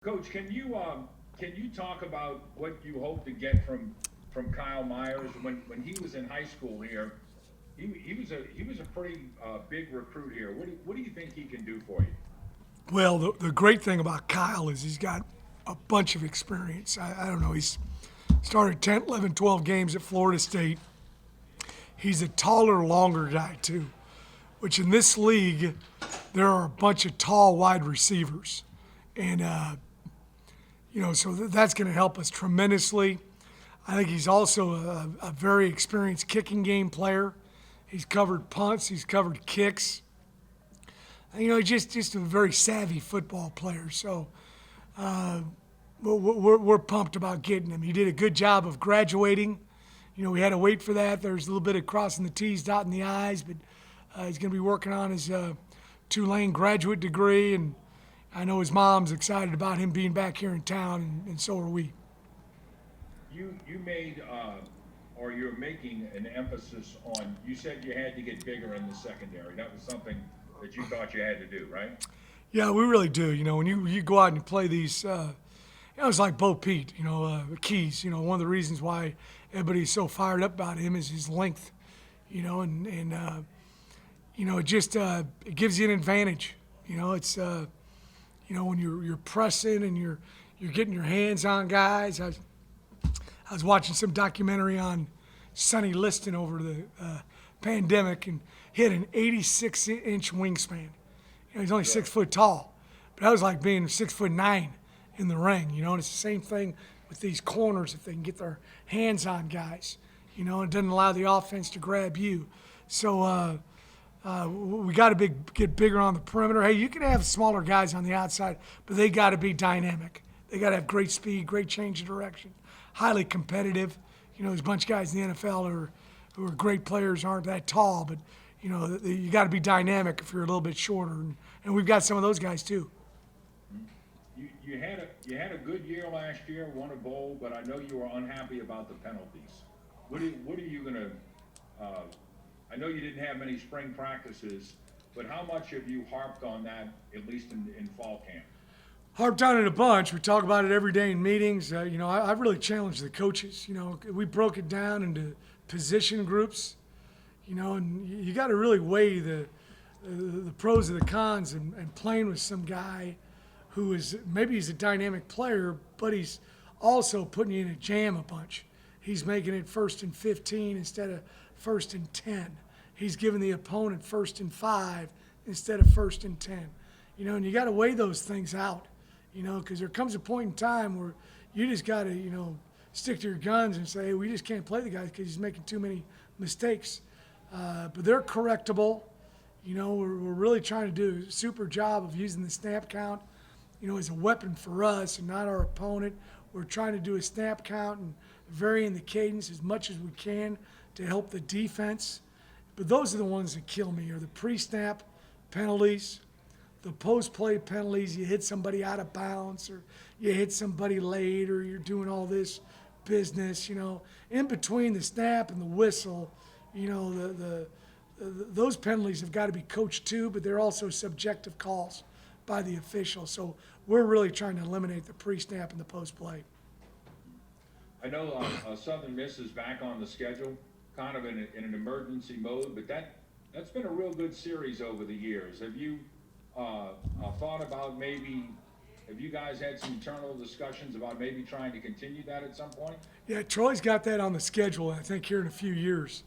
Coach, can you talk about what you hope to get from Kyle Myers when he was in high school here? He was a pretty big recruit here. What do you think he can do for you? Well, the great thing about Kyle is he's got a bunch of experience. I don't know, he's started 10, 11, 12 games at Florida State. He's a taller, longer guy, too, which in this league, there are a bunch of tall wide receivers. And, so that's going to help us tremendously. I think he's also a very experienced kicking game player. He's covered punts, he's covered kicks. Just a very savvy football player. So we're pumped about getting him. He did a good job of graduating. We had to wait for that. There's a little bit of crossing the T's, dotting the I's, but he's going to be working on his Tulane graduate degree, and I know his mom's excited about him being back here in town, and so are we. You made or you're making an emphasis on. You said you had to get bigger in the secondary. That was something that you thought you had to do, right? Yeah, we really do. When you go out and you play these, it's like Bo Pete, Keys. One of the reasons why everybody's so fired up about him is his length, and it just it gives you an advantage. It's when you're pressing and you're getting your hands on guys. I was watching some documentary on Sonny Liston over the pandemic, and he had an 86-inch wingspan. He's only 6 foot tall, but that was like being 6'9" in the ring. And it's the same thing with these corners if they can get their hands on guys. It doesn't allow the offense to grab you. So we got to get bigger on the perimeter. Hey, you can have smaller guys on the outside, but they got to be dynamic. They got to have great speed, great change of direction, highly competitive. There's a bunch of guys in the NFL who are great players, aren't that tall, but you got to be dynamic if you're a little bit shorter, and we've got some of those guys too. You had a good year last year, won a bowl, but I know you were unhappy about the penalties. What are you gonna? I know you didn't have many spring practices, but how much have you harped on that, at least in fall camp? Harped on it a bunch. We talk about it every day in meetings. I've really challenged the coaches. We broke it down into position groups. And you got to really weigh the pros and the cons, and playing with some guy who is maybe he's a dynamic player, but he's also putting you in a jam a bunch. He's making it 1st and 15 instead of 1st and 10. He's giving the opponent 1st and 5 instead of 1st and 10. And you got to weigh those things out. Because there comes a point in time where you just got to, stick to your guns and say, hey, we just can't play the guy because he's making too many mistakes. But they're correctable. We're really trying to do a super job of using the snap count, as a weapon for us and not our opponent. We're trying to do a snap count and varying the cadence as much as we can to help the defense. But those are the ones that kill me, are the pre-snap penalties, the post-play penalties. You hit somebody out of bounds, or you hit somebody late, or you're doing all this business, In between the snap and the whistle, those penalties have got to be coached too, but they're also subjective calls by the officials. So we're really trying to eliminate the pre-snap and the post-play. I know Southern Miss is back on the schedule, kind of in an emergency mode, but that's been a real good series over the years. Have you thought about have you guys had some internal discussions about maybe trying to continue that at some point? Yeah, Troy's got that on the schedule, I think, here in a few years.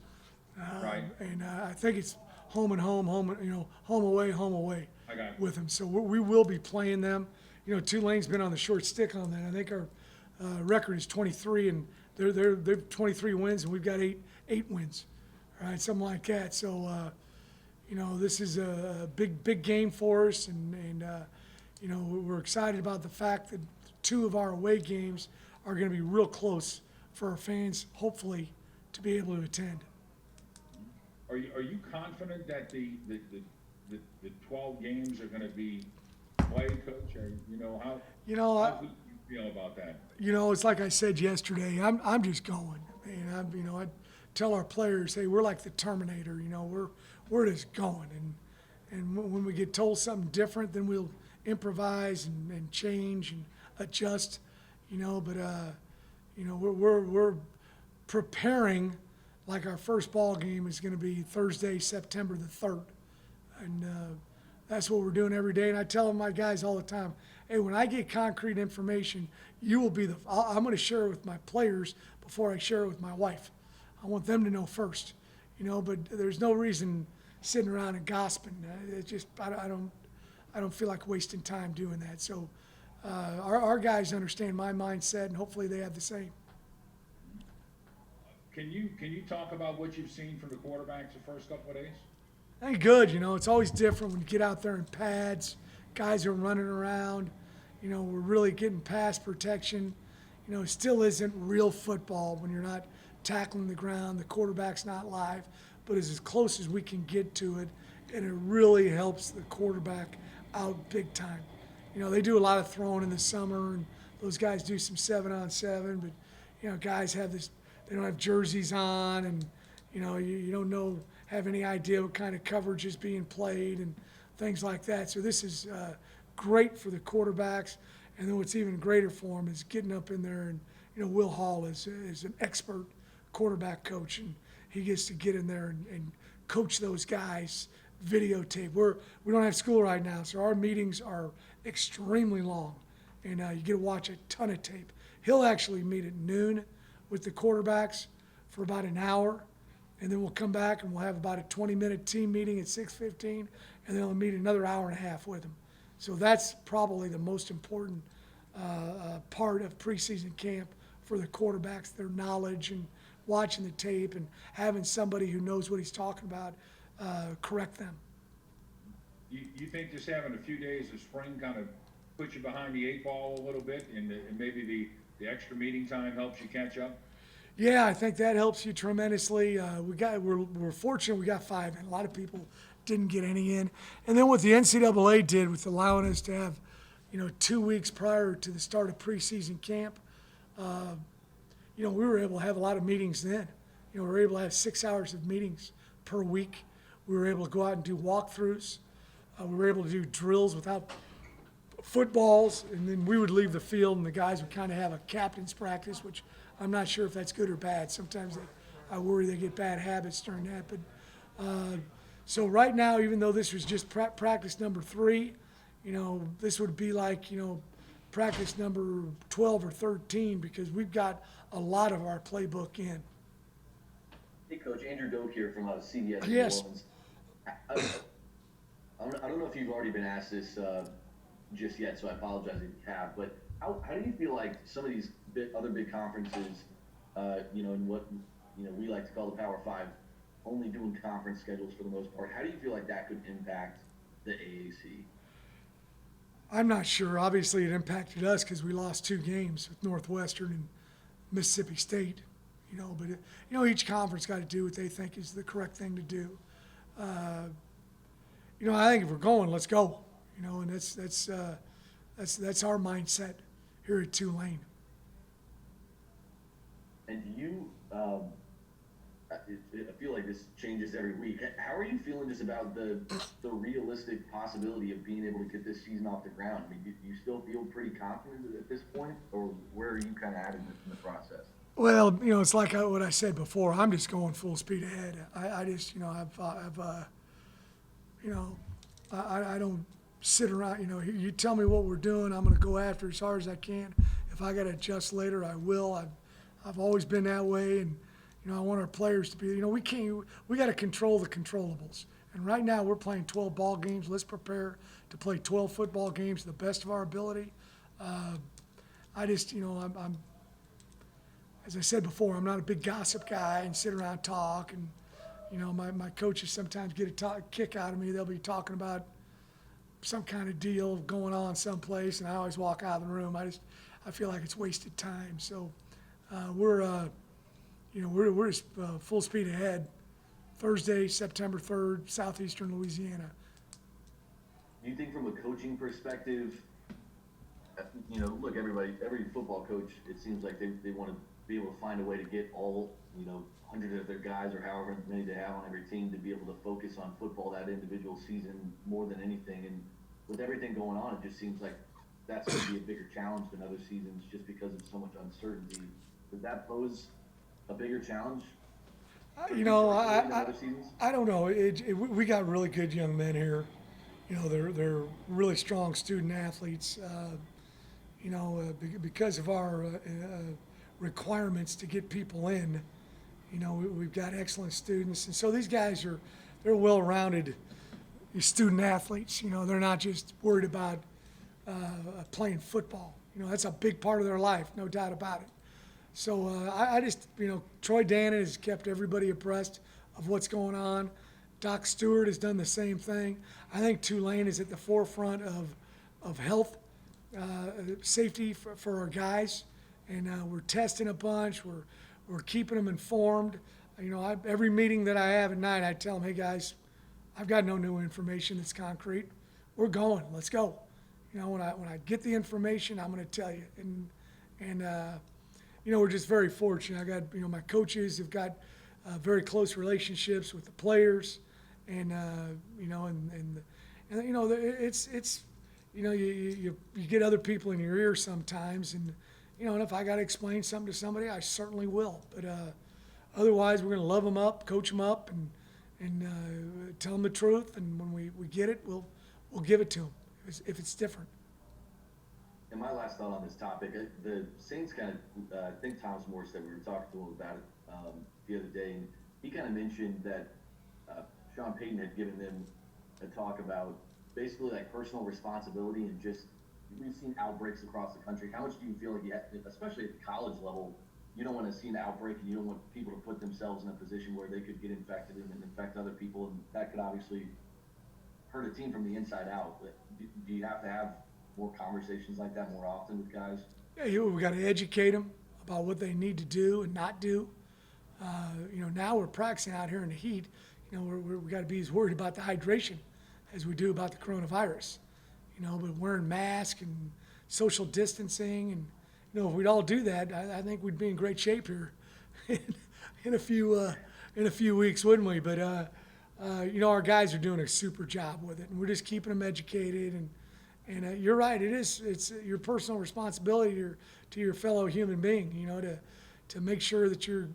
Right. And I think it's home and home, home away I got it. with them. So we will be playing them. Tulane's been on the short stick on that. I think our record is 23, and they're 23 wins, and we've got eight wins, right? Something like that. So, this is a big game for us, and we're excited about the fact that 2 of our away games are going to be real close for our fans, hopefully, to be able to attend. Are you confident that the 12 games are going to be played, Coach? Or how do you feel about that? It's like I said yesterday. I'm just going, and I tell our players, hey, we're like the Terminator. We're just going, and when we get told something different, then we'll improvise and change. And adjust, but we're preparing like our first ball game is going to be Thursday, September the 3rd. And that's what we're doing every day. And I tell my guys all the time, hey, when I get concrete information, you will be I'm going to share it with my players before I share it with my wife. I want them to know first, but there's no reason sitting around and gossiping. It's just, I don't feel like wasting time doing that. So our guys understand my mindset, and hopefully they have the same. Can you talk about what you've seen from the quarterbacks the first couple of days? I think good. It's always different when you get out there in pads. Guys are running around. We're really getting pass protection. It still isn't real football when you're not tackling the ground. The quarterback's not live, but it's as close as we can get to it, and it really helps the quarterback out big time. They do a lot of throwing in the summer, and those guys do some 7-on-7, but guys have this. They don't have jerseys on, and you don't have any idea what kind of coverage is being played and things like that. So this is great for the quarterbacks, and then what's even greater for them is getting up in there, and Will Hall is an expert quarterback coach, and he gets to get in there and coach those guys, videotape. We don't have school right now, so our meetings are extremely long, and you get to watch a ton of tape. He'll actually meet at noon with the quarterbacks for about an hour, and then we'll come back and we'll have about a 20-minute team meeting at 6:15, and then we'll meet another hour and a half with them. So that's probably the most important part of preseason camp for the quarterbacks, their knowledge and watching the tape and having somebody who knows what he's talking about correct them. You think just having a few days of spring kind of puts you behind the 8 ball a little bit, and maybe the extra meeting time helps you catch up? Yeah, I think that helps you tremendously. We're fortunate we got 5 in. A lot of people didn't get any in. And then what the NCAA did with allowing us to have, 2 weeks prior to the start of preseason camp, we were able to have a lot of meetings then. We were able to have 6 hours of meetings per week. We were able to go out and do walkthroughs. We were able to do drills without footballs, and then we would leave the field, and the guys would kind of have a captain's practice, which I'm not sure if that's good or bad. Sometimes I worry they get bad habits during that. But so right now, even though this was just practice number 3, this would be like, practice number 12 or 13, because we've got a lot of our playbook in. Hey, Coach, Andrew Doak here from CBS. Yes. I don't know if you've already been asked this just yet, so I apologize if you have, but how do you feel like some of these other big conferences, in what we like to call the Power 5, only doing conference schedules for the most part, how do you feel like that could impact the AAC? I'm not sure. Obviously, it impacted us because we lost 2 games with Northwestern and Mississippi State. But each conference got to do what they think is the correct thing to do. I think if we're going, let's go. And that's our mindset here at Tulane. And do you? I feel like this changes every week. How are you feeling just about the realistic possibility of being able to get this season off the ground? I mean, do you still feel pretty confident at this point, or where are you kind of at in the process? Well, it's like what I said before. I'm just going full speed ahead. I just, I don't sit around. You tell me what we're doing, I'm going to go after as hard as I can. If I got to adjust later, I will. I've always been that way, and I want our players to be. We got to control the controllables. And right now we're playing 12 ball games. Let's prepare to play 12 football games to the best of our ability. I just, I'm as I said before, I'm not a big gossip guy and sit around and talk. And my coaches sometimes get a kick out of me. They'll be talking about some kind of deal going on someplace, and I always walk out of the room. I feel like it's wasted time. So we're just full speed ahead. Thursday, September 3rd, southeastern Louisiana. Do you think from a coaching perspective, look, every football coach, it seems like they want to be able to find a way to get all, 100 of their guys or however many they have on every team to be able to focus on football that individual season more than anything. And with everything going on, it just seems like that's going to be a bigger challenge than other seasons just because of so much uncertainty. Does that pose a bigger challenge? You know, than other seasons? I don't know. We got really good young men here. You know, they're really strong student athletes. You know, because of our requirements to get people in, you know, we've got excellent students, and so these guys they're well-rounded student athletes. You know, they're not just worried about playing football. You know, that's a big part of their life, no doubt about it. So I just, you know, Troy Dana has kept everybody abreast of what's going on. Doc Stewart has done the same thing. I think Tulane is at the forefront of health, safety for our guys, and we're testing a bunch. We're keeping them informed. You know, every meeting that I have at night, I tell them, hey guys, I've got no new information that's concrete. We're going. Let's go. You know, when I get the information, I'm going to tell you. And you know, we're just very fortunate. I got, you know, my coaches have got very close relationships with the players, and you know, and you know, it's you know, you get other people in your ear sometimes, and you know, and if I got to explain something to somebody, I certainly will. But otherwise, we're going to love them up, coach them up, and tell them the truth. And when we get it, we'll give it to them if it's different. And my last thought on this topic, the Saints kind of, I think Thomas Morris said, we were talking to him about it the other day, and he kind of mentioned that Sean Payton had given them a talk about basically like personal responsibility and just, we've seen outbreaks across the country. How much do you feel like especially at the college level, you don't want to see an outbreak and you don't want people to put themselves in a position where they could get infected and infect other people, and that could obviously hurt a team from the inside out. Do you have to have more conversations like that more often with guys? Yeah, we got to educate them about what they need to do and not do. You know, now we're practicing out here in the heat. You know, we got to be as worried about the hydration as we do about the coronavirus. You know, but wearing masks and social distancing, and you know, if we'd all do that, I think we'd be in great shape here in a few weeks, wouldn't we? But you know, our guys are doing a super job with it, and we're just keeping them educated. And you're right, it's your personal responsibility to your fellow human being, you know, to make sure that you're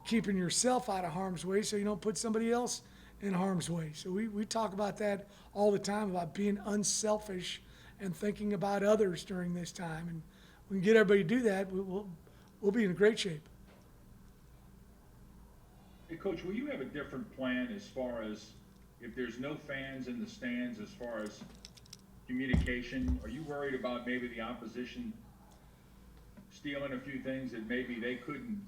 keeping yourself out of harm's way so you don't put somebody else in harm's way. So we talk about that all the time, about being unselfish and thinking about others during this time. And we can get everybody to do that, we'll be in great shape. Hey, Coach, will you have a different plan as far as if there's no fans in the stands, as far as communication? Are you worried about maybe the opposition stealing a few things that maybe they couldn't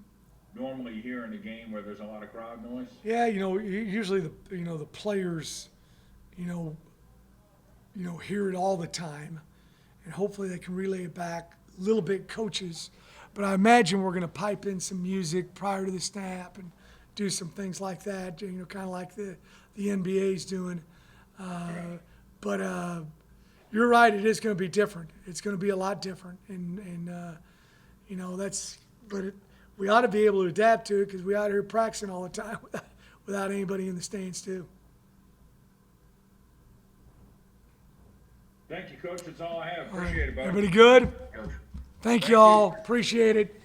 normally hear in a game where there's a lot of crowd noise? Yeah, you know, usually the players, you know, hear it all the time, and hopefully they can relay it back a little bit, coaches. But I imagine we're going to pipe in some music prior to the snap and do some things like that, you know, kind of like the NBA's doing. But you're right, it is going to be different. It's going to be a lot different, and you know, we ought to be able to adapt to it because we out here practicing all the time without anybody in the stands too. Thank you, Coach. That's all I have. Appreciate it, buddy. Everybody good? Coach. Thank you all. Appreciate it.